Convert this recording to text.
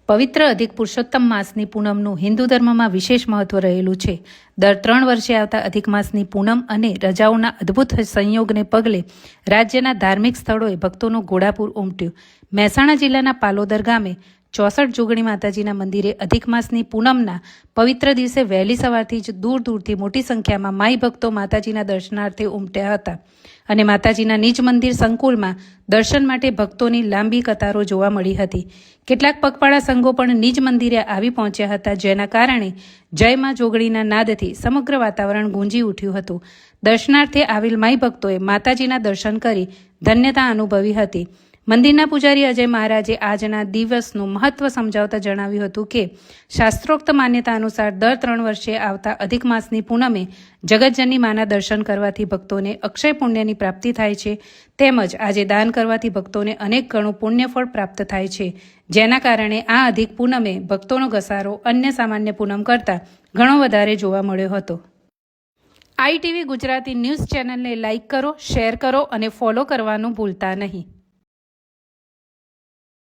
પવિત્ર અધિક પુરુષોત્તમ માસની પૂનમનું હિન્દુ ધર્મમાં વિશેષ મહત્વ રહેલું છે. દર 3 વર્ષે આવતા અધિક માસની પૂનમ અને રજાઓના અદ્ભુત સંયોગને પગલે રાજ્યના ધાર્મિક સ્થળોએ ભક્તોનું ઘોડાપૂર ઉમટ્યું. મહેસાણા જિલ્લાના પાલોદર ગામે 64 જોગણી માતાજીના મંદિરે અધિક માસની પૂનમના પવિત્ર દિવસે વહેલી સવારથી જ દૂર દૂરથી મોટી સંખ્યામાં માઈ ભક્તો માતાજીના દર્શનાર્થે ઉમટ્યા હતા અને માતાજીના નિજ મંદિર સંકુલમાં દર્શન માટે ભક્તોની લાંબી કતારો જોવા મળી હતી. કેટલાક પગપાળા સંઘો પણ નિજ મંદિરે આવી પહોંચ્યા હતા, જેના કારણે જય માં જોગણીના નાદથી સમગ્ર વાતાવરણ ગુંજી ઉઠ્યું હતું. દર્શનાર્થે આવેલ માઈ ભક્તોએ માતાજીના દર્શન કરી ધન્યતા અનુભવી હતી. મંદિરના પૂજારી અજય મહારાજે આજના દિવસનું મહત્વ સમજાવતા જણાવ્યું હતું કે શાસ્ત્રોક્ત માન્યતા અનુસાર દર 3 વર્ષે આવતા અધિક માસની પૂનમે જગતજનની માના દર્શન કરવાથી ભક્તોને અક્ષય પુણ્યની પ્રાપ્તિ થાય છે, તેમજ આજે દાન કરવાથી ભક્તોને અનેક ગણું પુણ્યફળ પ્રાપ્ત થાય છે, જેના કારણે આ અધિક પૂનમે ભક્તોનો ઘસારો અન્ય સામાન્ય પૂનમ કરતાં ઘણો વધારે જોવા મળ્યો હતો. ITV ગુજરાતી ન્યૂઝ ચેનલને લાઇક કરો, શેર કરો અને ફોલો કરવાનું ભૂલતા નહીં.